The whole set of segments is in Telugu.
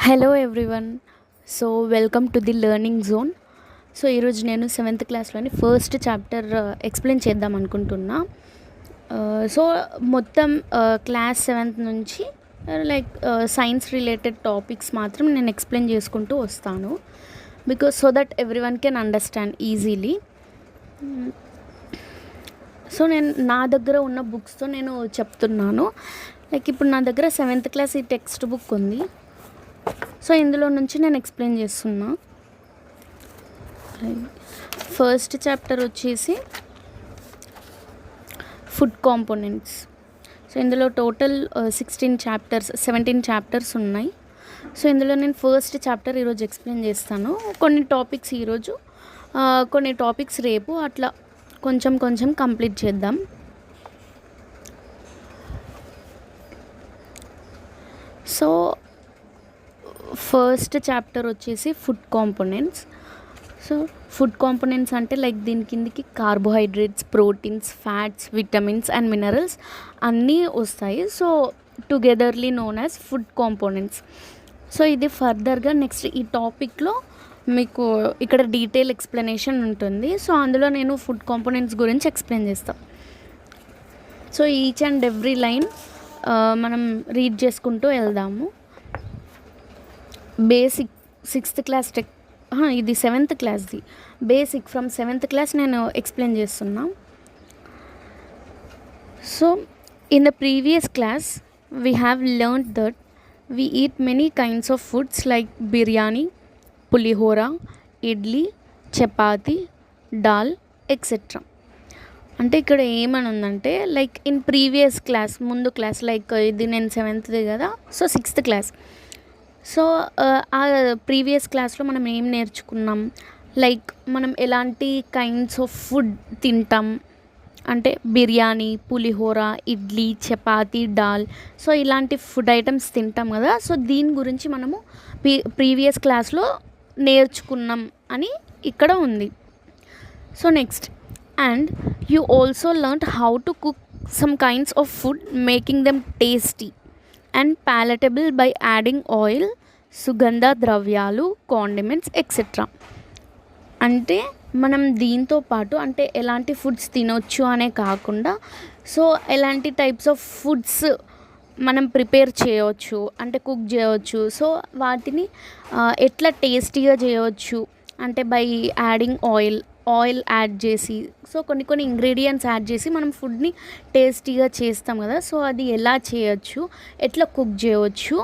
Hello everyone. So welcome to the learning zone. So ఈరోజు నేను సెవెంత్ క్లాస్లోని ఫస్ట్ చాప్టర్ ఎక్స్ప్లెయిన్ చేద్దాం అనుకుంటున్నా. సో మొత్తం క్లాస్ సెవెంత్ నుంచి లైక్ సైన్స్ రిలేటెడ్ టాపిక్స్ మాత్రం నేను ఎక్స్ప్లెయిన్ చేసుకుంటూ వస్తాను, because so that every one can understand easily. So నేను నా దగ్గర ఉన్న బుక్స్తో నేను చెప్తున్నాను. లైక్ ఇప్పుడు నా దగ్గర సెవెంత్ క్లాస్ ఈ టెక్స్ట్ బుక్ ఉంది. సో ఇందులో నుంచి నేను ఎక్స్ప్లెయిన్ చేస్తున్నా. ఫస్ట్ చాప్టర్ వచ్చేసి ఫుడ్ కాంపోనెంట్స్. సో ఇందులో టోటల్ 17 చాప్టర్స్ ఉన్నాయి. సో ఇందులో నేను ఫస్ట్ చాప్టర్ ఈరోజు ఎక్స్ప్లెయిన్ చేస్తాను. కొన్ని టాపిక్స్ ఈరోజు, కొన్ని టాపిక్స్ రేపు, అట్లా కొంచెం కొంచెం కంప్లీట్ చేద్దాం. సో ఫస్ట్ చాప్టర్ వచ్చేసి food components. So food components అంటే లైక్ దీని కిందికి carbohydrates, proteins, fats, vitamins and minerals అన్నీ వస్తాయి. So togetherly known as food components. So ఇది ఫర్దర్గా నెక్స్ట్ ఈ టాపిక్లో మీకు ఇక్కడ డీటెయిల్ ఎక్స్ప్లెనేషన్ ఉంటుంది. సో అందులో నేను ఫుడ్ కాంపోనెంట్స్ గురించి ఎక్స్ప్లెయిన్ చేస్తాను. So each and every line మనం రీడ్ చేసుకుంటూ వెళ్దాము. బేసిక్ 6th క్లాస్ ఇది 7th క్లాస్ది. బేసిక్ ఫ్రమ్ 7th క్లాస్ నేను ఎక్స్ప్లెయిన్ చేస్తున్నా. So in the previous class we have learned that we eat many kinds of foods like biryani, pulihora, idli, chapati, dal etcetera. అంటే ఇక్కడ ఏమని ఉందంటే లైక్ ఇన్ ప్రీవియస్ క్లాస్, ముందు క్లాస్, లైక్ ఇది నేను 7th కదా, సో 6th క్లాస్. సో ఆ ప్రీవియస్ క్లాస్లో మనం ఏం నేర్చుకున్నాం, లైక్ మనం ఎలాంటి కైండ్స్ ఆఫ్ ఫుడ్ తింటాం అంటే బిర్యానీ, పులిహోర, ఇడ్లీ, చపాతీ, దాల్, సో ఇలాంటి ఫుడ్ ఐటమ్స్ తింటాం కదా. సో దీని గురించి మనము ప్రీవియస్ క్లాస్లో నేర్చుకున్నాం అని ఇక్కడ ఉంది. So next, and you also learned how to cook some kinds of food making them tasty and palatable by adding oil, సుగంధ ద్రవ్యాలు, కాండిమెంట్స్ ఎక్సెట్రా. అంటే మనం దీంతో పాటు అంటే ఎలాంటి ఫుడ్స్ తినొచ్చు అనే కాకుండా, సో ఎలాంటి టైప్స్ ఆఫ్ ఫుడ్స్ మనం ప్రిపేర్ చేయవచ్చు అంటే కుక్ చేయవచ్చు. సో వాటిని ఎట్లా టేస్టీగా చేయవచ్చు అంటే బై యాడింగ్ ఆయిల్ యాడ్ చేసి, సో కొన్ని ఇంగ్రీడియంట్స్ యాడ్ చేసి మనం ఫుడ్ని టేస్టీగా చేస్తాం కదా. సో అది ఎలా చేయొచ్చు, ఎట్లా కుక్ చేయవచ్చు,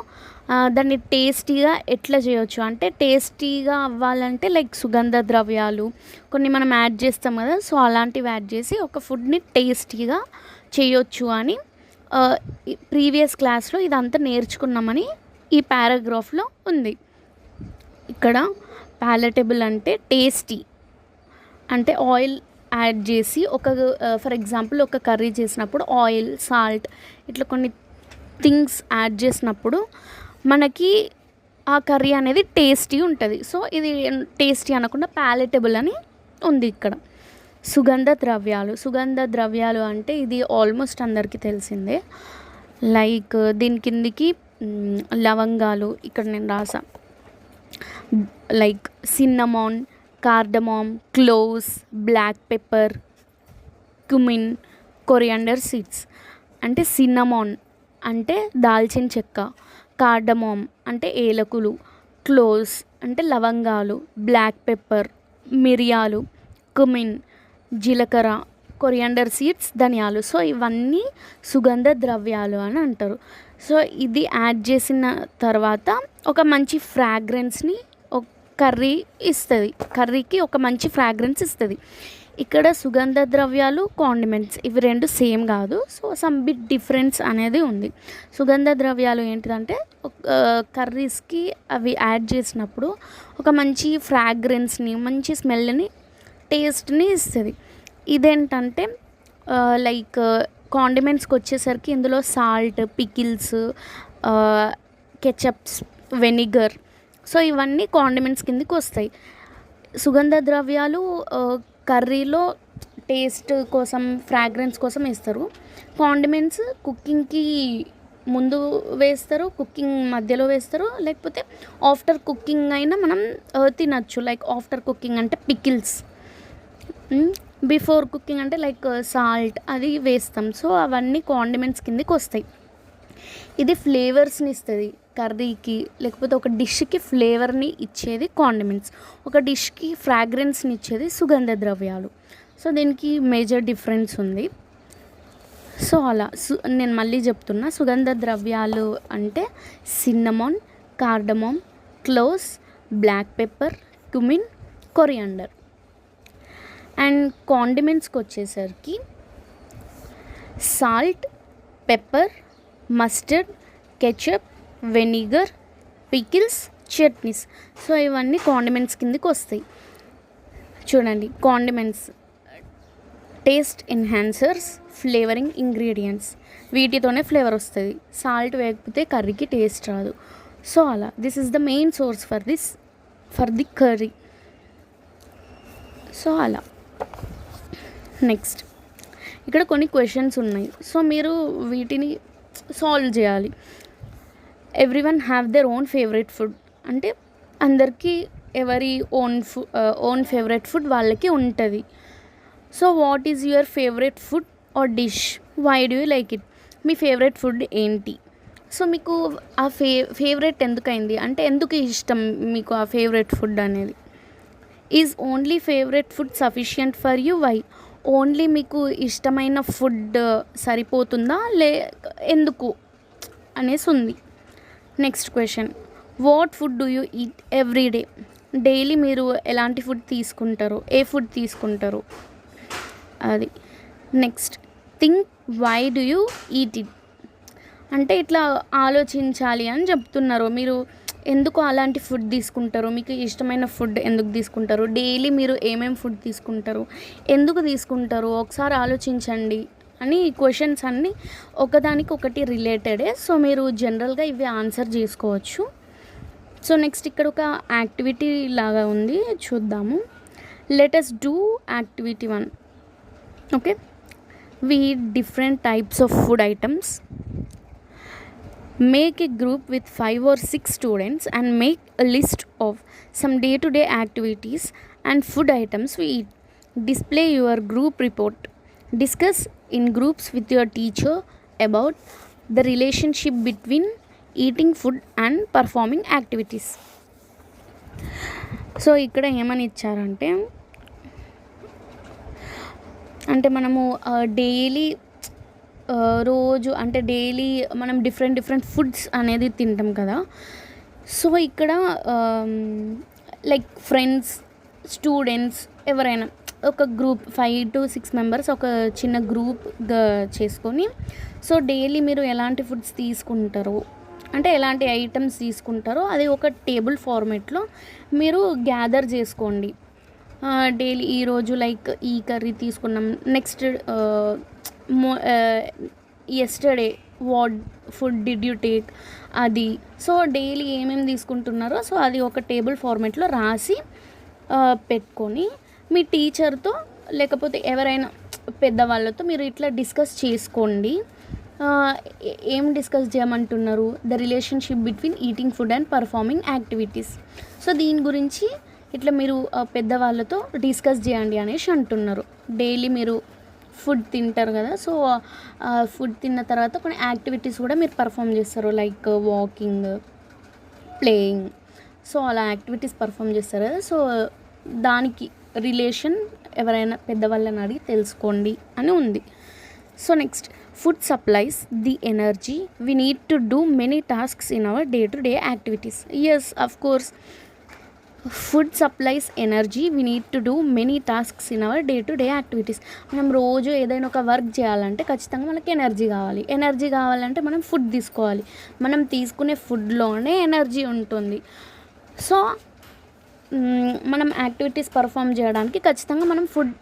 దాన్ని టేస్టీగా ఎట్లా చేయొచ్చు అంటే టేస్టీగా అవ్వాలంటే లైక్ సుగంధ ద్రవ్యాలు కొన్ని మనం యాడ్ చేస్తాం కదా. సో అలాంటివి యాడ్ చేసి ఒక ఫుడ్ని టేస్టీగా చేయొచ్చు అని ప్రీవియస్ క్లాస్లో ఇదంతా నేర్చుకున్నామని ఈ పారాగ్రాఫ్లో ఉంది. ఇక్కడ ప్యాలటబుల్ అంటే టేస్టీ, అంటే ఆయిల్ యాడ్ చేసి ఫర్ ఎగ్జాంపుల్ ఒక కర్రీ చేసినప్పుడు ఆయిల్, సాల్ట్ ఇట్లా కొన్ని థింగ్స్ యాడ్ చేసినప్పుడు మనకి ఆ కర్రీ అనేది టేస్టీ ఉంటుంది. సో ఇది టేస్టీ అనకుండా ప్యాలటబుల్ అని ఉంది ఇక్కడ. సుగంధ ద్రవ్యాలు అంటే ఇది ఆల్మోస్ట్ అందరికీ తెలిసిందే. లైక్ దీని కిందికి లవంగాలు ఇక్కడ నేను రాసా, like cinnamon, cardamom, cloves, black pepper, cumin, coriander seeds. అంటే సిన్నమాన్ అంటే దాల్చిన చెక్క, కార్డమామ్ అంటే ఏలకులు, క్లోవ్స్ అంటే లవంగాలు, బ్లాక్ పెప్పర్ మిరియాలు, క్యుమిన్ జీలకర్ర, కొరియాండర్ సీడ్స్ ధనియాలు. సో ఇవన్నీ సుగంధ ద్రవ్యాలు అని అంటారు. సో ఇది యాడ్ చేసిన తర్వాత ఒక మంచి ఫ్రాగ్రెన్స్ని కర్రీ ఇస్తుంది, కర్రీకి ఒక మంచి ఫ్రాగ్రెన్స్ ఇస్తుంది. ఇక్కడ సుగంధ ద్రవ్యాలు, కాండిమెంట్స్ ఇవి రెండు సేమ్ కాదు. సో సమ్ బిట్ డిఫరెన్స్ అనేది ఉంది. సుగంధ ద్రవ్యాలు ఏంటిదంటే కర్రీస్కి అవి యాడ్ చేసినప్పుడు ఒక మంచి ఫ్రాగ్రెన్స్ని, మంచి స్మెల్ని, టేస్ట్ని ఇస్తుంది. ఇదేంటంటే లైక్ కాండిమెంట్స్కి వచ్చేసరికి ఇందులో salt, pickles, ketchups, vinegar, so ఇవన్నీ కాండిమెంట్స్ కిందకి వస్తాయి. సుగంధ ద్రవ్యాలు కర్రీలో టేస్ట్ కోసం, ఫ్రాగ్రెన్స్ కోసం వేస్తారు. కాండిమెంట్స్ కుకింగ్కి ముందు వేస్తారు, కుకింగ్ మధ్యలో వేస్తారు, లేకపోతే ఆఫ్టర్ కుకింగ్ అయినా మనం తినచ్చు. లైక్ ఆఫ్టర్ కుకింగ్ అంటే పికిల్స్, బిఫోర్ కుకింగ్ అంటే లైక్ సాల్ట్ అది వేస్తాం. సో అవన్నీ కాండిమెంట్స్ కిందకి వస్తాయి. ఇది ఫ్లేవర్స్ని ఇస్తుంది కర్రీకి, లేకపోతే ఒక డిష్కి ఫ్లేవర్ని ఇచ్చేది కాండిమెంట్స్, ఒక డిష్కి ఫ్రాగ్రెన్స్ని ఇచ్చేది సుగంధ ద్రవ్యాలు. సో దీనికి మేజర్ డిఫరెన్స్ ఉంది. సో అలా నేను మళ్ళీ చెప్తున్నా, సుగంధ ద్రవ్యాలు అంటే cinnamon, cardamom, cloves, black pepper, cumin, coriander. And కాండిమెంట్స్కి వచ్చేసరికి salt, pepper, mustard, ketchup, vinegar, pickles, chutneys. So ఇవన్నీ కాండిమెంట్స్ కిందకి వస్తాయి. చూడండి, condiments taste enhancers, flavouring ingredients, వీటితోనే ఫ్లేవర్ వస్తుంది. సాల్ట్ వేయకపోతే కర్రీకి టేస్ట్ రాదు. సో అలా this is the main source for the curry. So అలా నెక్స్ట్ ఇక్కడ కొన్ని క్వశ్చన్స్ ఉన్నాయి. సో మీరు వీటిని సాల్వ్ చేయాలి. Everyone have their own favourite food అంటే అందరికీ ఎవరి ఓన్ ఫేవరెట్ ఫుడ్ వాళ్ళకి ఉంటుంది. So what is your favourite food or dish, why do you like it? మీ ఫేవరెట్ ఫుడ్ ఏంటి? సో మీకు ఆ ఫేవరెట్ ఎందుకైంది అంటే ఎందుకు ఇష్టం మీకు ఆ ఫేవరెట్ ఫుడ్ అనేది? Is only favourite food sufficient for you, why? Only మీకు ఇష్టమైన ఫుడ్ సరిపోతుందా ఎందుకు అనేసి ఉంది. Next question, what food do you eat every day? Daily మీరు ఎలాంటి ఫుడ్ తీసుకుంటారు, ఏ ఫుడ్ తీసుకుంటారు అది. Next, think why do you eat it అంటే ఇట్లా ఆలోచించాలి అని చెప్తున్నారు. మీరు ఎందుకు అలాంటి ఫుడ్ తీసుకుంటారు, మీకు ఇష్టమైన ఫుడ్ ఎందుకు తీసుకుంటారు, డైలీ మీరు ఏమేమి ఫుడ్ తీసుకుంటారు, ఎందుకు తీసుకుంటారు, ఒకసారి ఆలోచించండి అని క్వశ్చన్స్ అన్నీ ఒకదానికి ఒకటి రిలేటెడే. సో మీరు జనరల్గా ఇవి ఆన్సర్ చేసుకోవచ్చు. సో నెక్స్ట్ ఇక్కడ ఒక యాక్టివిటీ లాగా ఉంది, చూద్దాము. Let us do activity 1. Okay, we eat different types of food items. Make a group with 5 or 6 students and make a list of some day-to-day activities and food items we eat. Display your group report. Discuss in groups with your teacher about the relationship between eating food and performing activities. So ఇక్కడ ఏమని ఇచ్చారంటే మనము డైలీ రోజు అంటే డైలీ మనం డిఫరెంట్ ఫుడ్స్ అనేది తింటాం కదా. సో ఇక్కడ లైక్ ఫ్రెండ్స్, స్టూడెంట్స్ ఎవరైనా ఒక గ్రూప్ 5 to 6 మెంబర్స్ ఒక చిన్న గ్రూప్గా చేసుకొని, సో డైలీ మీరు ఎలాంటి ఫుడ్స్ తీసుకుంటారో అంటే ఎలాంటి ఐటమ్స్ తీసుకుంటారో అది ఒక టేబుల్ ఫార్మేట్లో మీరు గ్యాదర్ చేసుకోండి. డైలీ ఈరోజు లైక్ ఈ కర్రీ తీసుకున్నాం, next yesterday what food did you take అది. సో డైలీ ఏమేమి తీసుకుంటున్నారో సో అది ఒక టేబుల్ ఫార్మేట్లో రాసి పెట్టుకొని మీ టీచర్తో లేకపోతే ఎవరైనా పెద్దవాళ్ళతో మీరు ఇట్లా డిస్కస్ చేసుకోండి. ఏం డిస్కస్ చేయమంటున్నారు? The relationship between eating food and performing activities. So దీని గురించి ఇట్లా మీరు పెద్దవాళ్ళతో డిస్కస్ చేయండి అనేసి అంటున్నారు. డైలీ మీరు ఫుడ్ తింటారు కదా, సో ఫుడ్ తిన్న తర్వాత కొన్ని యాక్టివిటీస్ కూడా మీరు పర్ఫామ్ చేస్తారు, లైక్ వాకింగ్, ప్లేయింగ్. సో అలా యాక్టివిటీస్ పర్ఫామ్ చేస్తారు కదా. సో దానికి రిలేషన్ ఎవరైనా పెద్దవాళ్ళని అడిగి తెలుసుకోండి అని ఉంది. So next, food supplies the energy we need to do many tasks in our day to day activities. Yes, of course food supplies energy we need to do many tasks in our day to day activities. మనం రోజు ఏదైనా ఒక వర్క్ చేయాలంటే ఖచ్చితంగా మనకి ఎనర్జీ కావాలి. ఎనర్జీ కావాలంటే మనం ఫుడ్ తీసుకోవాలి. మనం తీసుకునే ఫుడ్లోనే ఎనర్జీ ఉంటుంది. సో మనం యాక్టివిటీస్ పర్ఫామ్ చేయడానికి ఖచ్చితంగా మనం ఫుడ్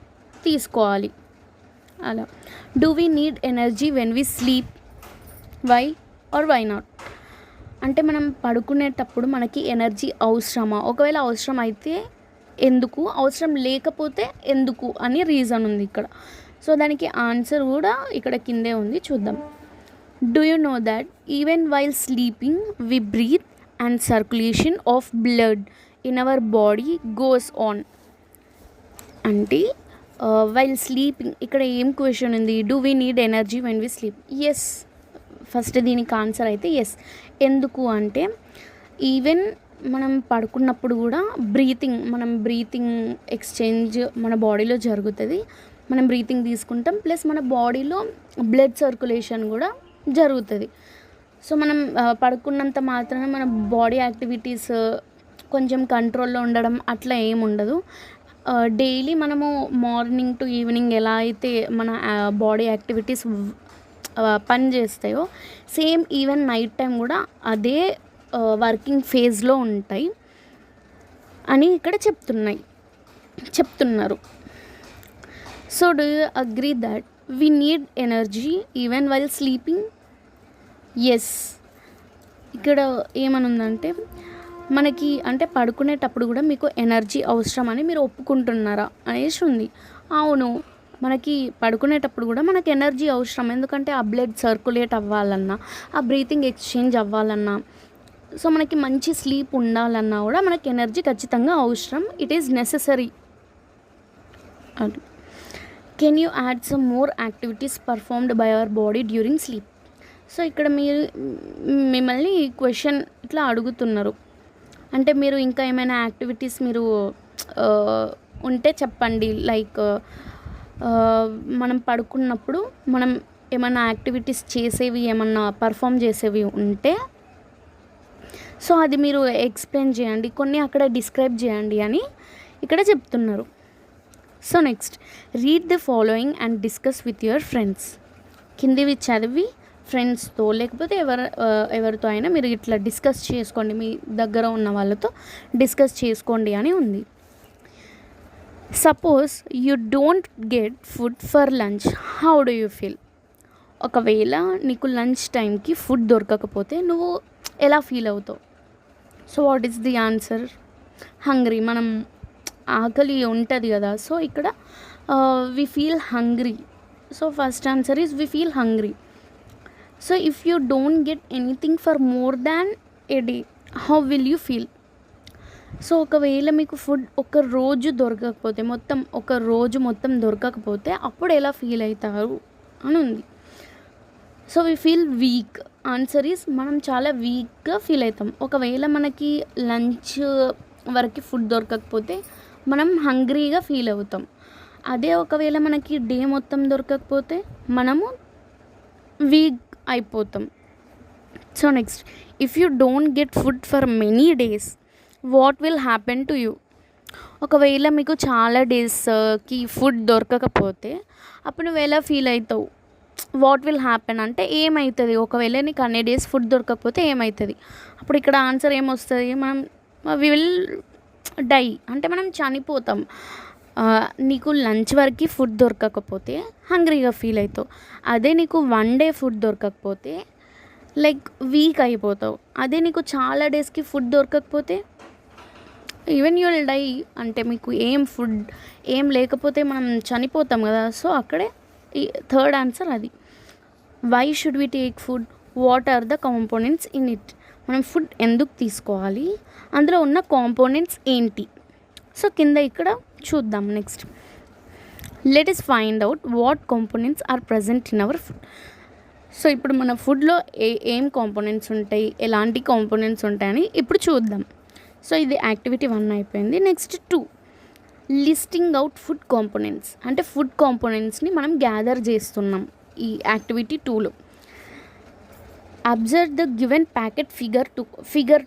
తీసుకోవాలి. అలా do we need energy when we sleep, why or why not అంటే మనం పడుకునేటప్పుడు మనకి ఎనర్జీ అవసరమా, ఒకవేళ అవసరం అయితే ఎందుకు, అవసరం లేకపోతే ఎందుకు అని రీజన్ ఉంది ఇక్కడ. సో దానికి ఆన్సర్ కూడా ఇక్కడ కిందే ఉంది, చూద్దాం. Do you know that even while sleeping we breathe and circulation of blood in our body goes on? అంటే వైల్ స్లీపింగ్ ఇక్కడ ఏం క్వశ్చన్ ఉంది, do we need energy when we sleep? Yes, first దీనికి ఆన్సర్ అయితే ఎస్. ఎందుకు అంటే ఈవెన్ మనం పడుకున్నప్పుడు కూడా మనం బ్రీతింగ్ ఎక్స్చేంజ్ మన బాడీలో జరుగుతుంది. మనం బ్రీతింగ్ తీసుకుంటాం, ప్లస్ మన బాడీలో బ్లడ్ సర్క్యులేషన్ కూడా జరుగుతుంది. సో మనం పడుకున్నంత మాత్రాన మన బాడీ యాక్టివిటీస్ కొంచెం కంట్రోల్లో ఉండడం అట్లా ఏముండదు. డైలీ మనము మార్నింగ్ టు ఈవినింగ్ ఎలా అయితే మన బాడీ యాక్టివిటీస్ పని చేస్తాయో సేమ్ ఈవెన్ నైట్ టైం కూడా అదే వర్కింగ్ ఫేజ్లో ఉంటాయి అని ఇక్కడ చెప్తున్నారు. So do you agree that we need energy even while sleeping? Yes. ఇక్కడ ఏమనుందంటే మనకి అంటే పడుకునేటప్పుడు కూడా మీకు ఎనర్జీ అవసరం అని మీరు ఒప్పుకుంటున్నారా అనేసి ఉంది. అవును, మనకి పడుకునేటప్పుడు కూడా మనకి ఎనర్జీ అవసరం. ఎందుకంటే ఆ బ్లడ్ సర్క్యులేట్ అవ్వాలన్నా, ఆ బ్రీతింగ్ ఎక్స్చేంజ్ అవ్వాలన్నా, సో మనకి మంచి స్లీప్ ఉండాలన్నా కూడా మనకి ఎనర్జీ ఖచ్చితంగా అవసరం. It is necessary. Can you add some more activities performed by our body during sleep? So ఇక్కడ మిమ్మల్ని ఈ క్వశ్చన్ ఇట్లా అడుగుతున్నారు. అంటే మీరు ఇంకా ఏమైనా యాక్టివిటీస్ మీరు ఉంటే చెప్పండి. లైక్ మనం పడుకున్నప్పుడు మనం ఏమైనా యాక్టివిటీస్ చేసేవి, ఏమన్నా పర్ఫామ్ చేసేవి ఉంటే సో అది మీరు ఎక్స్ప్లెయిన్ చేయండి, కొన్ని అక్కడ డిస్క్రైబ్ చేయండి అని ఇక్కడ చెప్తున్నారు. So next, read the following and discuss with your friends. కిందివి చదివి ఫ్రెండ్స్తో లేకపోతే ఎవరితో అయినా మీరు ఇట్లా డిస్కస్ చేసుకోండి, మీ దగ్గర ఉన్న వాళ్ళతో డిస్కస్ చేసుకోండి అని ఉంది. Suppose you don't get food for lunch, how do you feel? ఒకవేళ నీకు లంచ్ టైంకి ఫుడ్ దొరకకపోతే నువ్వు ఎలా ఫీల్ అవుతావు? So what is the answer? Hungry. మనం ఆకలి ఉంటుంది కదా, సో ఇక్కడ we feel hungry. So first answer is we feel hungry. So if you don't get anything for more than a day, how will you feel? So ఒకవేళ మీకు ఫుడ్ ఒక రోజు దొరకకపోతే అప్పుడు ఎలా ఫీల్ అవుతారు అని ఉంది. So we feel weak. Answer is మనం చాలా వీక్గా ఫీల్ అవుతాం. ఒకవేళ మనకి లంచ్ వరకు ఫుడ్ దొరకకపోతే మనం హంగ్రీగా ఫీల్ అవుతాం. అదే ఒకవేళ మనకి డే మొత్తం దొరకకపోతే మనము వీక్ అయిపోతాం. So next, if you don't get food for many days, what will happen to you? ఒకవేళ మీకు చాలా డేస్కి ఫుడ్ దొరకకపోతే అప్పుడు నువ్వు ఎలా ఫీల్ అవుతావు? వాట్ విల్ హ్యాపెన్ అంటే ఏమవుతుంది? ఒకవేళ నీకు అన్ని డేస్ ఫుడ్ దొరకకపోతే ఏమవుతుంది? అప్పుడు ఇక్కడ ఆన్సర్ ఏమొస్తుంది? వి విల్ డై, అంటే మనం చనిపోతాం. నీకు లంచ్ వరకు ఫుడ్ దొరకకపోతే హంగ్రీగా ఫీల్ అవుతావు. అదే నీకు 1 డే ఫుడ్ దొరకకపోతే లైక్ వీక్ అయిపోతావు. అదే నీకు చాలా డేస్కి ఫుడ్ దొరకకపోతే ఈవెన్ యూ విల్ డై, అంటే మీకు ఫుడ్ ఏం లేకపోతే మనం చనిపోతాం కదా. సో అక్కడే థర్డ్ ఆన్సర్ అది. Why should we take food? What are the components in it? మనం ఫుడ్ ఎందుకు తీసుకోవాలి, అందులో ఉన్న కాంపోనెంట్స్ ఏంటి? సో కింద ఇక్కడ చూద్దాం. Next, let us find out what components are present in our food. So ఇప్పుడు మన ఫుడ్లో ఏం కాంపోనెంట్స్ ఉంటాయి, ఎలాంటి కాంపోనెంట్స్ ఉంటాయని ఇప్పుడు చూద్దాం. సో ఇది యాక్టివిటీ 1 అయిపోయింది. Next 2, listing out food components. అంటే ఫుడ్ కాంపోనెంట్స్ని మనం గ్యాదర్ చేస్తున్నాం ఈ యాక్టివిటీ 2లో. Observe the given packet figure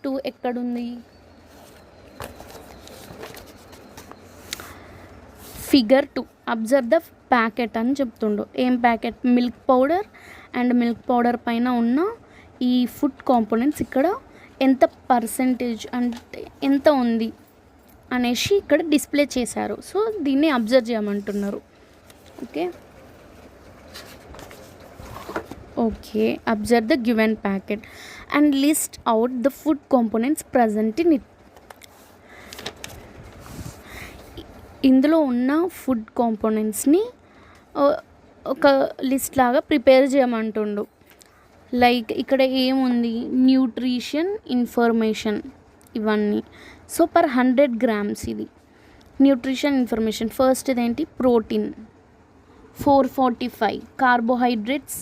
2 ఎక్కడుంది? ఫిగర్ 2, అబ్జర్వ్ ద ప్యాకెట్ అని చెప్తుండు. ఏం packet? Milk powder. And milk powder పైన ఉన్న ఈ ఫుడ్ కాంపోనెంట్స్ ఇక్కడ ఎంత పర్సెంటేజ్ అంటే ఎంత ఉంది అనేసి ఇక్కడ డిస్ప్లే చేశారు. సో దీన్ని అబ్జర్వ్ చేయమంటున్నారు. Okay, observe the given packet and list out the food components present in it. ఇందులో ఉన్న ఫుడ్ కాంపోనెంట్స్ని ఒక లిస్ట్ లాగా ప్రిపేర్ చేయమంటుండు. లైక్ ఇక్కడ ఏముంది, న్యూట్రిషన్ ఇన్ఫర్మేషన్ ఇవన్నీ. సో పర్ 100 గ్రామ్స్ ఇది న్యూట్రిషన్ ఇన్ఫర్మేషన్. ఫస్ట్ ఇదేంటి, protein 445, carbohydrates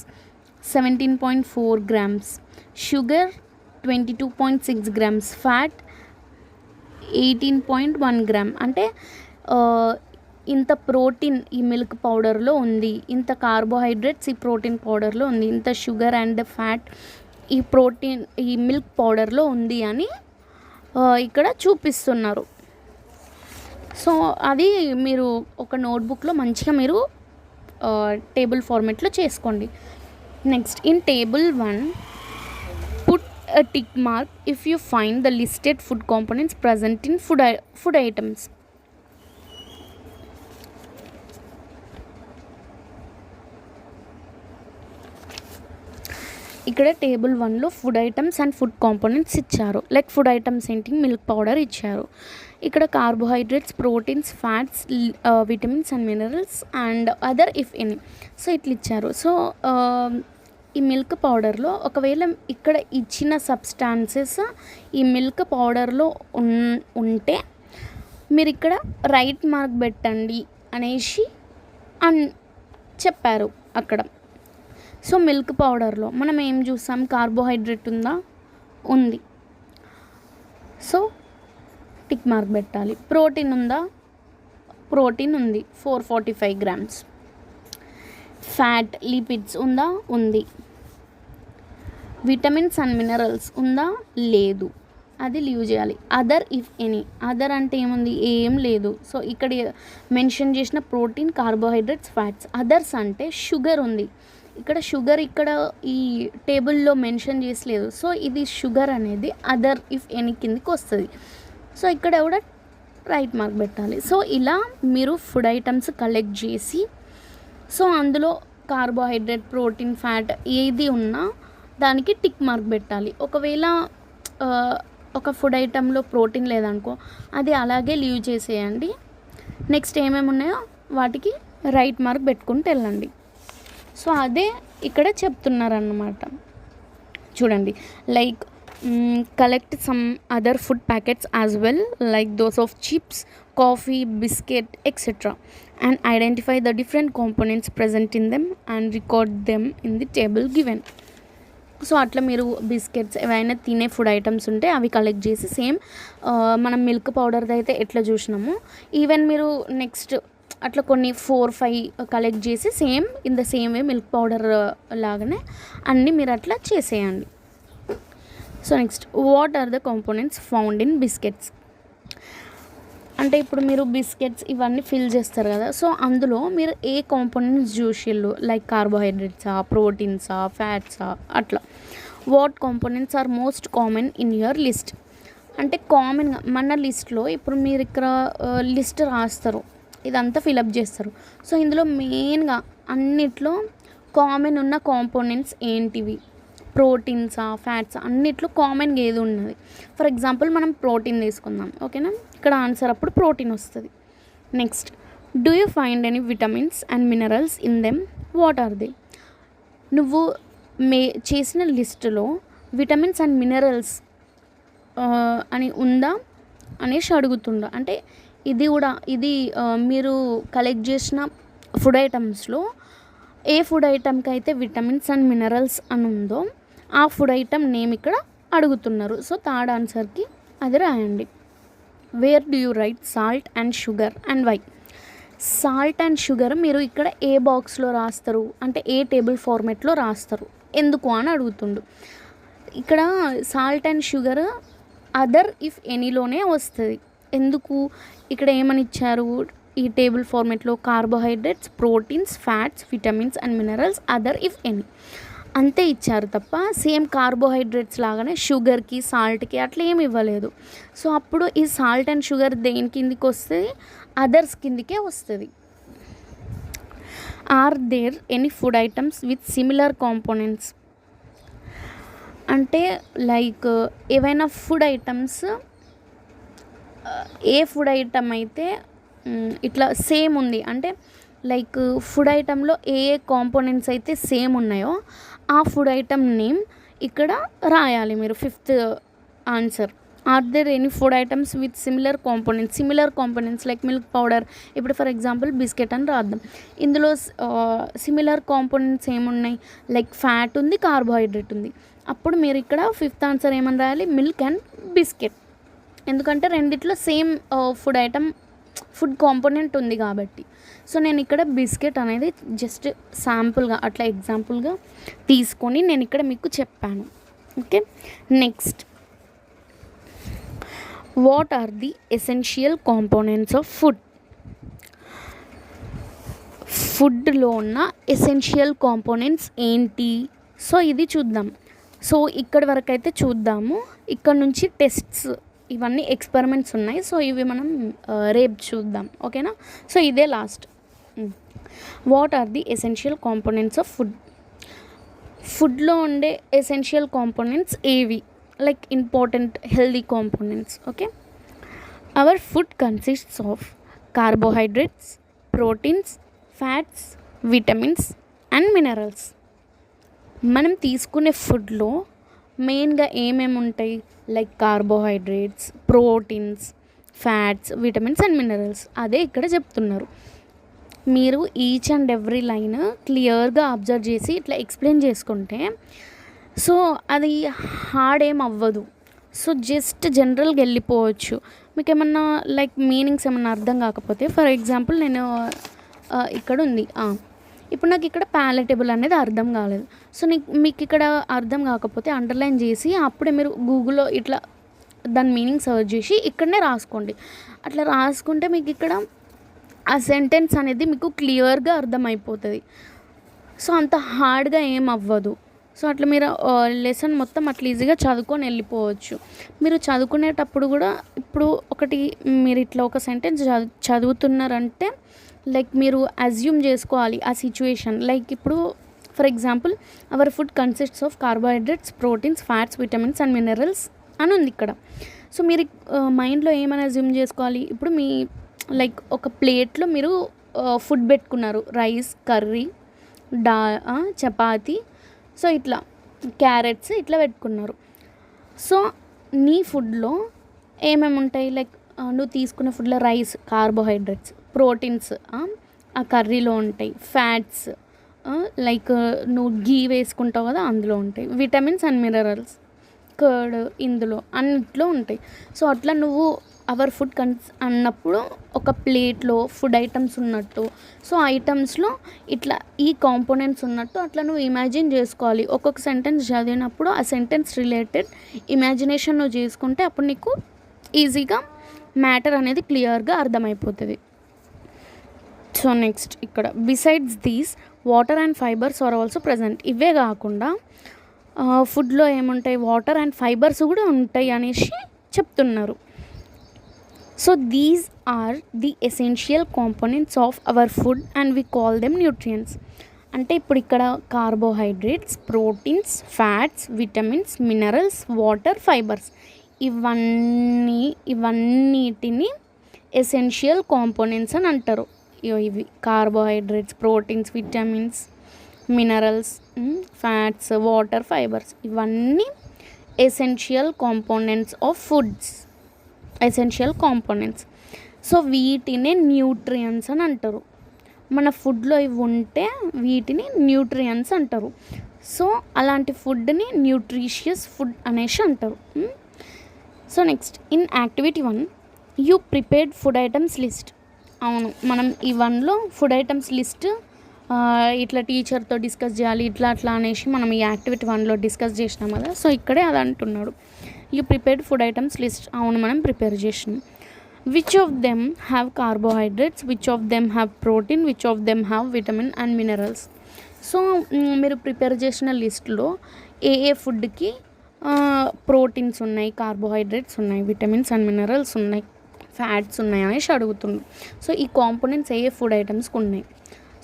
17.4 grams, sugar 22.6 grams, fat 18.1 gram. అంటే ఇంత ప్రోటీన్ ఈ మిల్క్ పౌడర్లో ఉంది, ఇంత కార్బోహైడ్రేట్స్ ఈ ప్రోటీన్ పౌడర్లో ఉంది, ఇంత షుగర్ అండ్ ఫ్యాట్ ఈ మిల్క్ పౌడర్లో ఉంది అని ఇక్కడ చూపిస్తున్నారు. సో అది మీరు ఒక నోట్బుక్లో మంచిగా మీరు టేబుల్ ఫార్మేట్లో చేసుకోండి. Next, in table 1 put a tick mark if you find the listed food components present in food items. ఇక్కడ టేబుల్ 1లో food items and food components ఇచ్చారు. లైక్ ఫుడ్ ఐటమ్స్ ఏంటి, మిల్క్ పౌడర్ ఇచ్చారు. ఇక్కడ carbohydrates, proteins, fats, vitamins and minerals and other if any. So ఇట్లా ఇచ్చారు. సో ఈ మిల్క్ పౌడర్లో ఒకవేళ ఇక్కడ ఇచ్చిన సబ్స్టాన్సెస్ ఈ మిల్క్ పౌడర్లో ఉంటే మీరు ఇక్కడ రైట్ మార్క్ పెట్టండి అనేసి చెప్పారు అక్కడ. సో మిల్క్ పౌడర్లో మనం ఏం చూసాం, కార్బోహైడ్రేట్ ఉందా, ఉంది. సో టిక్ మార్క్ పెట్టాలి. ప్రోటీన్ ఉందా, ప్రోటీన్ ఉంది 445 గ్రామ్స్. ఫ్యాట్, లిపిడ్స్ ఉందా, ఉంది. విటమిన్స్ అండ్ మినరల్స్ ఉందా, లేదు, అది లీవ్ చేయాలి. అదర్ ఇఫ్ ఎనీ, అదర్ అంటే ఏముంది, ఏం లేదు. సో ఇక్కడ మెన్షన్ చేసిన ప్రోటీన్, కార్బోహైడ్రేట్స్, ఫ్యాట్స్. అదర్స్ అంటే షుగర్ ఉంది. ఇక్కడ షుగర్ ఇక్కడ ఈ టేబుల్లో మెన్షన్ చేసలేదు. సో ఇది షుగర్ అనేది అదర్ ఇఫ్ ఎనీ కిందికి వస్తుంది. సో ఇక్కడ కూడా రైట్ మార్క్ పెట్టాలి. సో ఇలా మీరు ఫుడ్ ఐటమ్స్ కలెక్ట్ చేసి, సో అందులో కార్బోహైడ్రేట్, ప్రోటీన్, ఫ్యాట్ ఏది ఉన్నా దానికి టిక్ మార్క్ పెట్టాలి. ఒకవేళ ఒక ఫుడ్ ఐటెంలో ప్రోటీన్ లేదనుకో, అది అలాగే లీవ్ చేసేయండి. నెక్స్ట్ ఏమేమి ఉన్నాయో వాటికి రైట్ మార్క్ పెట్టుకుంటూ వెళ్ళండి. సో అదే ఇక్కడ చెప్తున్నారన్నమాట. చూడండి, like collect some other food packets as well, like those of chips, coffee, biscuit etcetera, and identify the different components present in them and record them in the table given. So అట్లా మీరు బిస్కెట్స్ ఏవైనా తినే ఫుడ్ ఐటమ్స్ ఉంటే అవి కలెక్ట్ చేసి, సేమ్ మనం మిల్క్ పౌడర్ది అయితే ఎట్లా చూసినామో ఈవెన్ మీరు నెక్స్ట్ అట్లా కొన్ని 4-5 కలెక్ట్ చేసి same in the same way milk powder లాగానే అన్నీ మీరు అట్లా చేసేయండి. So next, what are the components found in biscuits. అంటే ఇప్పుడు మీరు బిస్కెట్స్ ఇవన్నీ ఫిల్ చేస్తారు కదా, సో అందులో మీరు ఏ కాంపోనెంట్స్ చూసిళ్ళు, లైక్ కార్బోహైడ్రేట్సా, ప్రోటీన్సా, ఫ్యాట్సా, అట్లా. What components are most common in your list. అంటే కామన్గా మన లిస్ట్లో ఇప్పుడు మీరు ఇక్కడ లిస్ట్ రాస్తారు, ఇదంతా ఫిలప్ చేస్తారు. సో ఇందులో మెయిన్గా అన్నిట్లో కామన్ ఉన్న కాంపోనెంట్స్ ఏంటివి, ప్రోటీన్సా, ఫ్యాట్సా, అన్నిట్లో కామన్గా ఏది ఉన్నది. ఫర్ ఎగ్జాంపుల్ మనం ప్రోటీన్ తీసుకుందాం, ఓకేనా. ఇక్కడ ఆన్సర్ అప్పుడు ప్రోటీన్ వస్తుంది. Next, do you find any vitamins and minerals in them, what are they. నువ్వు చేసిన లిస్టులో విటమిన్స్ అండ్ మినరల్స్ అని ఉందా అనేసి అడుగుతుండ. అంటే ఇది మీరు కలెక్ట్ చేసిన ఫుడ్ ఐటమ్స్లో ఏ ఫుడ్ ఐటమ్కి అయితే విటమిన్స్ అండ్ మినరల్స్ అని ఉందో ఆ ఫుడ్ ఐటమ్ నేమ్ ఇక్కడ అడుగుతున్నారు. సో థర్డ్ ఆన్సర్కి అది రాయండి. Where do you write salt and sugar and why. Salt and sugar మీరు ఇక్కడ ఏ బాక్స్లో రాస్తారు అంటే ఏ టేబుల్ ఫార్మేట్లో రాస్తారు, ఎందుకు అని అడుగుతుండు. ఇక్కడ salt and sugar other if ఎనీలోనే వస్తుంది. ఎందుకు, ఇక్కడ ఏమని ఇచ్చారు ఈ టేబుల్ ఫార్మేట్లో, carbohydrates, proteins, fats, vitamins and minerals other if any అంతే ఇచ్చారు తప్ప సేమ్ కార్బోహైడ్రేట్స్ లాగానే షుగర్కి, సాల్ట్కి అట్లా ఏమి ఇవ్వలేదు. సో అప్పుడు ఈ సాల్ట్ అండ్ షుగర్ దేని కిందికి వస్తుంది, అదర్స్ కిందికే వస్తుంది. Are there any food items with similar components. అంటే లైక్ ఏవైనా ఫుడ్ ఐటమ్స్, ఏ ఫుడ్ ఐటమ్ అయితే ఇట్లా సేమ్ ఉంది అంటే లైక్ ఫుడ్ ఐటంలో ఏ ఏ కాంపోనెంట్స్ అయితే సేమ్ ఉన్నాయో ఆ ఫుడ్ ఐటమ్ నేమ్ ఇక్కడ రాయాలి మీరు. Fifth answer, are there any food items with similar components like milk powder. ఇప్పుడు ఫర్ ఎగ్జాంపుల్ బిస్కెట్ అని రాద్దాం. ఇందులో సిమిలర్ కాంపోనెంట్స్ ఏమున్నాయి, లైక్ ఫ్యాట్ ఉంది, కార్బోహైడ్రేట్ ఉంది. అప్పుడు మీరు ఇక్కడ ఫిఫ్త్ ఆన్సర్ ఏమని రాయాలి, మిల్క్ అండ్ బిస్కెట్. ఎందుకంటే రెండిట్లో సేమ్ ఫుడ్ కాంపోనెంట్ ఉంది కాబట్టి. సో నేను ఇక్కడ బిస్కెట్ అనేది జస్ట్ శాంపుల్గా అట్లా ఎగ్జాంపుల్గా తీసుకొని నేను ఇక్కడ మీకు చెప్పాను. Okay, next, what are the essential components of food? ఫుడ్లో ఉన్న ఎసెన్షియల్ కాంపోనెంట్స్ ఏంటి? సో ఇది చూద్దాం. సో ఇక్కడి వరకు అయితే చూద్దాము. ఇక్కడ నుంచి టెస్ట్స్ ఇవన్నీ ఎక్స్పెరిమెంట్స్ ఉన్నాయి. సో ఇవి మనం రేపు చూద్దాం. ఓకేనా? సో ఇదే last. What are the essential components of food? ఫుడ్లో ఉండే ఎసెన్షియల్ కాంపోనెంట్స్ ఏవి, like important healthy components. Okay, our food consists of carbohydrates, proteins, fats, vitamins and minerals. మనం తీసుకునే ఫుడ్లో మెయిన్గా ఏమేమి ఉంటాయి, like carbohydrates, proteins, fats, vitamins and minerals. అదే ఇక్కడ చెప్తున్నారు. మీరు ఈచ్ అండ్ ఎవ్రీ లైన్ క్లియర్గా అబ్జర్వ్ చేసి ఇట్లా ఎక్స్ప్లెయిన్ చేసుకుంటే సో అది హార్డ్ ఏం అవ్వదు. సో జస్ట్ జనరల్గా వెళ్ళిపోవచ్చు. మీకు ఏమన్నా లైక్ మీనింగ్స్ ఏమన్నా అర్థం కాకపోతే, ఫర్ ఎగ్జాంపుల్ నేను ఇక్కడ ఉంది, ఇప్పుడు నాకు ఇక్కడ ప్యాలెటబుల్ అనేది అర్థం కాలేదు. సో మీకు ఇక్కడ అర్థం కాకపోతే అండర్లైన్ చేసి అప్పుడే మీరు గూగుల్లో ఇట్లా దాని మీనింగ్ సర్చ్ చేసి ఇక్కడనే రాసుకోండి. అట్లా రాసుకుంటే మీకు ఇక్కడ ఆ సెంటెన్స్ అనేది మీకు క్లియర్గా అర్థమైపోతుంది. సో అంత హార్డ్గా ఏం అవ్వదు. సో అట్లా మీరు లెసన్ మొత్తం అట్లా ఈజీగా చదువుకొని వెళ్ళిపోవచ్చు. మీరు చదువుకునేటప్పుడు కూడా ఇప్పుడు మీరు ఇట్లా ఒక సెంటెన్స్ చదువుతున్నారంటే లైక్ మీరు అజ్యూమ్ చేసుకోవాలి ఆ సిచ్యువేషన్. లైక్ ఇప్పుడు for example hour food consists of carbohydrates, proteins, fats, vitamins and minerals అని ఉంది ఇక్కడ. సో మీరు మైండ్లో ఏమైనా అజ్యూమ్ చేసుకోవాలి, ఇప్పుడు మీ లైక్ ఒక ప్లేట్లో మీరు ఫుడ్ పెట్టుకున్నారు, రైస్, కర్రీ, చపాతీ, సో ఇట్లా క్యారెట్స్ ఇట్లా పెట్టుకున్నారు. సో నీ ఫుడ్లో ఏమేమి ఉంటాయి, లైక్ నువ్వు తీసుకున్న ఫుడ్లో రైస్ కార్బోహైడ్రేట్స్, ప్రోటీన్స్ ఆ కర్రీలో ఉంటాయి, ఫ్యాట్స్ లైక్ నువ్వు గీ వేసుకుంటావు కదా అందులో ఉంటాయి, విటమిన్స్ అండ్ మినరల్స్ కర్డ్ ఇందులో అన్నిట్లో ఉంటాయి. సో అట్లా నువ్వు అవర్ ఫుడ్ అన్నప్పుడు ఒక ప్లేట్లో ఫుడ్ ఐటమ్స్ ఉన్నట్టు, సో ఐటమ్స్లో ఇట్లా ఈ కాంపోనెంట్స్ ఉన్నట్టు అట్లా నువ్వు ఇమాజిన్ చేసుకోవాలి. ఒక్కొక్క సెంటెన్స్ చదివినప్పుడు ఆ సెంటెన్స్ రిలేటెడ్ ఇమాజినేషన్ నువ్వు చేసుకుంటే అప్పుడు నీకు ఈజీగా మ్యాటర్ అనేది క్లియర్గా అర్థమైపోతుంది. సో నెక్స్ట్ ఇక్కడ besides these water and fibres are also present. ఇవే కాకుండా ఫుడ్లో ఏముంటాయి, వాటర్ అండ్ ఫైబర్స్ కూడా ఉంటాయి అనేసి చెప్తున్నారు. So these are the essential components of our food and we call them nutrients. అంటే ఇప్పుడు ఇక్కడ carbohydrates, proteins, fats, vitamins, minerals, water, fibres ఇవన్నిటిని ఎసెన్షియల్ కాంపోనెంట్స్ అని అంటారు. ఇవి carbohydrates, proteins, vitamins, minerals, fats, water, fibres ఇవన్నీ essential components of foods, essential components. So వీటినే న్యూట్రియంట్స్ అని అంటారు. మన ఫుడ్లో ఇవి ఉంటే వీటిని న్యూట్రియంట్స్ అంటారు. సో అలాంటి ఫుడ్ని న్యూట్రిషియస్ ఫుడ్ అనేసి అంటారు. So next in activity 1 you prepared food items list. అవును, మనం ఈ 1లో ఫుడ్ ఐటమ్స్ లిస్ట్ ఇట్లా టీచర్తో డిస్కస్ చేయాలి ఇట్లా అట్లా అనేసి మనం ఈ యాక్టివిటీ 1లో డిస్కస్ చేసినాం కదా. సో ఇక్కడే అది అంటున్నాడు, you prepared food items list. అవును, మనం ప్రిపేర్ చేసినాం. Which of them have carbohydrates, which of them have protein, which of them have vitamin and minerals. So మీరు ప్రిపేర్ చేసిన లిస్ట్లో ఏ ఫుడ్కి ప్రోటీన్స్ ఉన్నాయి, కార్బోహైడ్రేట్స్ ఉన్నాయి, విటమిన్స్ అండ్ మినరల్స్ ఉన్నాయి, ఫ్యాట్స్ ఉన్నాయి అనేసి అడుగుతుంది. సో ఈ కాంపోనెంట్స్ ఏ ఫుడ్ ఐటమ్స్కి ఉన్నాయి.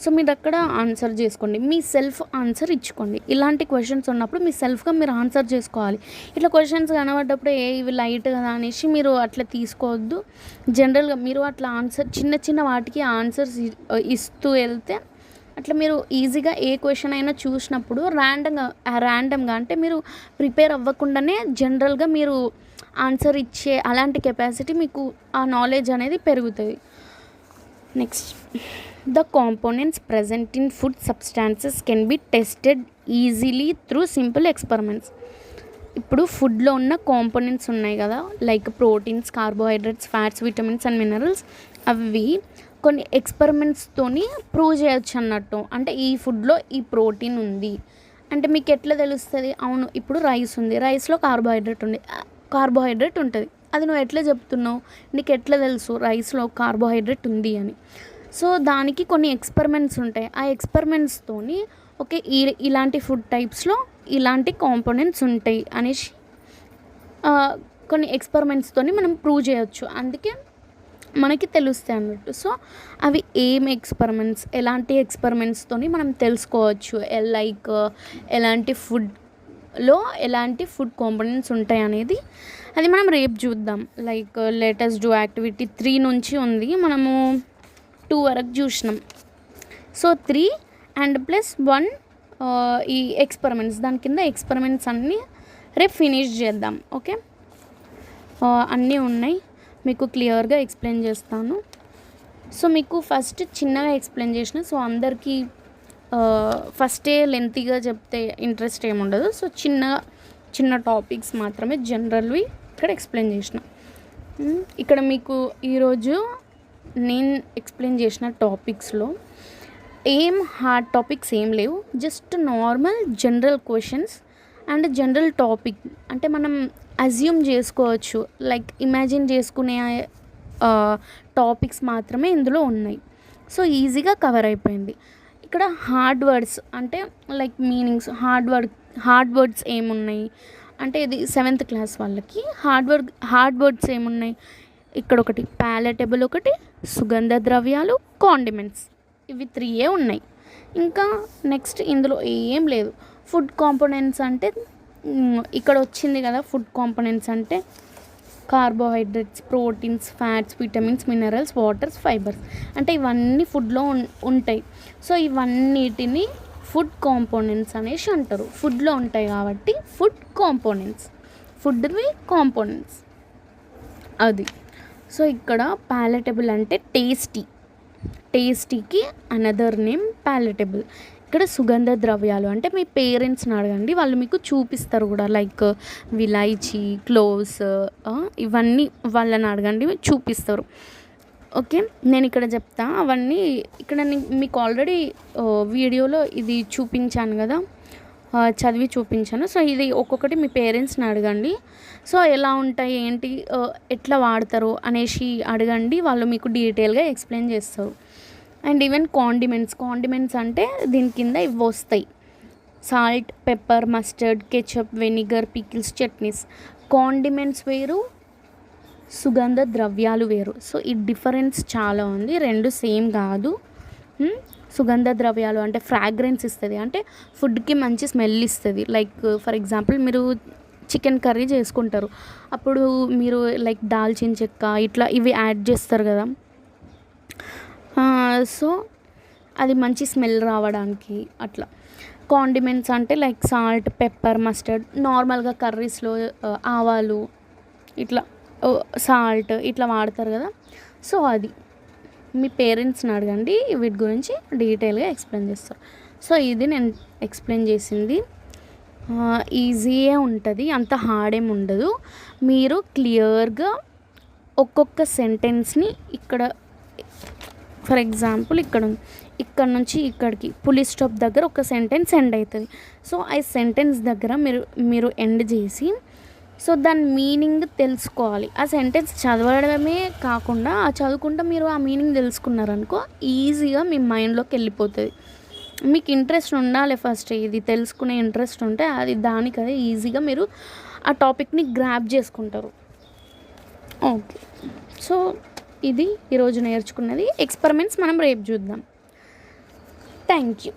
సో మీరు అక్కడ ఆన్సర్ చేసుకోండి, మీ సెల్ఫ్ ఆన్సర్ ఇచ్చుకోండి. ఇలాంటి క్వశ్చన్స్ ఉన్నప్పుడు మీ సెల్ఫ్గా మీరు ఆన్సర్ చేసుకోవాలి. ఇట్లా క్వశ్చన్స్ కనబడ్డప్పుడు ఇవి లైట్ కదా అనేసి మీరు అట్లా తీసుకోవద్దు. జనరల్గా మీరు అట్లా ఆన్సర్ చిన్న చిన్న వాటికి ఆన్సర్స్ ఇస్తూ వెళ్తే అట్లా మీరు ఈజీగా ఏ క్వశ్చన్ అయినా చూసినప్పుడు ర్యాండమ్గా అంటే మీరు ప్రిపేర్ అవ్వకుండానే జనరల్గా మీరు ఆన్సర్ ఇచ్చే అలాంటి కెపాసిటీ మీకు ఆ నాలెడ్జ్ అనేది పెరుగుతుంది. Next, the components present in food substances can be tested easily through simple experiments. ఇప్పుడు ఫుడ్లో ఉన్న కాంపోనెంట్స్ ఉన్నాయి కదా, like proteins, carbohydrates, fats, vitamins and minerals, అవి కొన్ని ఎక్స్పెరిమెంట్స్తోని ప్రూవ్ చేయొచ్చు అన్నట్టు. అంటే ఈ ఫుడ్లో ఈ ప్రోటీన్ ఉంది అంటే మీకు ఎట్లా తెలుస్తుంది? అవును, ఇప్పుడు రైస్ ఉంది, రైస్లో కార్బోహైడ్రేట్ ఉంటుంది. అది నువ్వు ఎట్లా చెప్తున్నావు? నీకు ఎట్లా తెలుసు రైస్లో కార్బోహైడ్రేట్ ఉంది అని? సో దానికి కొన్ని ఎక్స్పెరిమెంట్స్ ఉంటాయి. ఆ ఎక్స్పెరిమెంట్స్తోని ఓకే ఇలాంటి ఫుడ్ టైప్స్లో ఇలాంటి కాంపోనెంట్స్ ఉంటాయి అనేసి కొన్ని ఎక్స్పెరిమెంట్స్తోని మనం ప్రూవ్ చేయొచ్చు. అందుకే మనకి తెలుస్తాయి అన్నట్టు. సో అవి ఏం ఎక్స్పెరిమెంట్స్, ఎలాంటి ఎక్స్పెరిమెంట్స్తోని మనం తెలుసుకోవచ్చు లైక్ ఎలాంటి ఫుడ్లో ఎలాంటి ఫుడ్ కాంపోనెంట్స్ ఉంటాయి అనేది. అది మనం రేపు చూద్దాం. లైక్ లేటెస్ట్ డూ యాక్టివిటీ 3 నుంచి ఉంది, మనము 2 వరకు చూసినాం. సో 3 అండ్ +1 ఈ ఎక్స్పెరిమెంట్స్, దాని కింద ఎక్స్పెరిమెంట్స్ అన్నీ రేపు ఫినిష్ చేద్దాం. ఓకే, అన్నీ ఉన్నాయి, మీకు క్లియర్గా ఎక్స్ప్లెయిన్ చేస్తాను. సో మీకు ఫస్ట్ చిన్నగా ఎక్స్ప్లెయిన్ చేసిన, సో అందరికీ ఫస్టే లెంతీగా చెప్తే ఇంట్రెస్ట్ ఏముండదు. సో చిన్న టాపిక్స్ మాత్రమే జనరల్వి ఇక్కడ ఎక్స్ప్లెయిన్ చేసిన. ఇక్కడ మీకు ఈరోజు నేను ఎక్స్ప్లెయిన్ చేసిన టాపిక్స్లో ఏం హార్డ్ టాపిక్స్ ఏం లేవు, just normal general questions and general topic. అంటే మనం అజ్యూమ్ చేసుకోవచ్చు, లైక్ ఇమాజిన్ చేసుకునే టాపిక్స్ మాత్రమే ఇందులో ఉన్నాయి. సో ఈజీగా కవర్ అయిపోయింది. ఇక్కడ హార్డ్ వర్డ్స్ అంటే లైక్ మీనింగ్స్, హార్డ్ వర్డ్స్ ఏమున్నాయి అంటే ఇది 7th క్లాస్ వాళ్ళకి హార్డ్ వర్డ్స్ ఏమున్నాయి. ఇక్కడ ఒకటి ప్యాలెటబుల్, ఒకటి సుగంధ ద్రవ్యాలు, కాండిమెంట్స్, ఇవి 3 ఉన్నాయి. ఇంకా నెక్స్ట్ ఇందులో ఏం లేదు. ఫుడ్ కాంపోనెంట్స్ అంటే ఇక్కడ వచ్చింది కదా, ఫుడ్ కాంపోనెంట్స్ అంటే carbohydrates, proteins, fats, vitamins, minerals, waters, fibres, అంటే ఇవన్నీ ఫుడ్లో ఉంటాయి. సో ఇవన్నిటిని ఫుడ్ కాంపోనెంట్స్ అనేసి అంటారు. ఫుడ్లో ఉంటాయి కాబట్టి ఫుడ్ కాంపోనెంట్స్, ఫుడ్వి కాంపోనెంట్స్ అది. సో ఇక్కడ ప్యాలెటబుల్ అంటే టేస్టీకి అనదర్ నేమ్ ప్యాలెటబుల్. ఇక్కడ సుగంధ ద్రవ్యాలు అంటే మీ పేరెంట్స్ని అడగండి, వాళ్ళు మీకు చూపిస్తారు కూడా, లైక్ విలాయచీ, క్లోవ్స్, ఇవన్నీ వాళ్ళని అడగండి, చూపిస్తారు. ఓకే, నేను ఇక్కడ చెప్తా అవన్నీ. ఇక్కడ మీకు ఆల్రెడీ వీడియోలో ఇది చూపించాను కదా, చదివి చూపించాను. సో ఇది ఒక్కొక్కటి మీ పేరెంట్స్ని అడగండి. సో ఎలా ఉంటాయి ఏంటి ఎట్లా వాడతారు అనేసి అడగండి, వాళ్ళు మీకు డీటెయిల్గా ఎక్స్ప్లెయిన్ చేస్తారు. అండ్ ఈవెన్ కాండిమెంట్స్ అంటే దీని కింద ఇవి వస్తాయి: salt, pepper, mustard, ketchup, vinegar, pickles, chutneys. Condiments వేరు, సుగంధ ద్రవ్యాలు వేరు. సో ఈ డిఫరెన్స్ చాలా ఉంది, రెండు సేమ్ కాదు. సుగంధ ద్రవ్యాలు అంటే ఫ్రాగ్రెన్స్ ఇస్తుంది, అంటే ఫుడ్కి మంచి స్మెల్ ఇస్తుంది. లైక్ ఫర్ ఎగ్జాంపుల్ మీరు చికెన్ కర్రీ చేసుకుంటారు, అప్పుడు మీరు లైక్ దాల్చిన చెక్క ఇట్లా ఇవి యాడ్ చేస్తారు కదా, సో అది మంచి స్మెల్ రావడానికి అట్లా. కాండిమెంట్స్ అంటే లైక్ సాల్ట్, పెప్పర్, మస్టర్డ్, నార్మల్గా కర్రీస్లో ఆవాలు ఇట్లా సాల్ట్ ఇట్లా వాడతారు కదా. సో అది మీ పేరెంట్స్ని అడగండి, వీటి గురించి డీటెయిల్గా ఎక్స్ప్లెయిన్ చేస్తారు. సో ఇది నేను ఎక్స్ప్లెయిన్ చేసింది ఈజీయే ఉంటుంది, అంత హార్డ్ ఏమి ఉండదు. మీరు క్లియర్గా ఒక్కొక్క సెంటెన్స్ని ఇక్కడ ఫర్ ఎగ్జాంపుల్ ఇక్కడ నుంచి ఇక్కడికి పులి స్టాప్ దగ్గర ఒక సెంటెన్స్ ఎండ్ అవుతుంది. సో ఆ సెంటెన్స్ దగ్గర మీరు ఎండ్ చేసి సో దాని మీనింగ్ తెలుసుకోవాలి. ఆ సెంటెన్స్ చదవడమే కాకుండా చదువుకుంటూ మీరు ఆ మీనింగ్ తెలుసుకున్నారనుకో ఈజీగా మీ మైండ్లోకి వెళ్ళిపోతుంది. మీకు ఇంట్రెస్ట్ ఉండాలి, ఫస్ట్ ఇది తెలుసుకునే ఇంట్రెస్ట్ ఉంటే అది దానికదే ఈజీగా మీరు ఆ టాపిక్ని గ్రాప్ చేసుకుంటారు. ఓకే, సో ఇది ఈరోజు నేర్చుకున్నది. ఎక్స్పెరిమెంట్స్ మనం రేపు చూద్దాం. Thank you.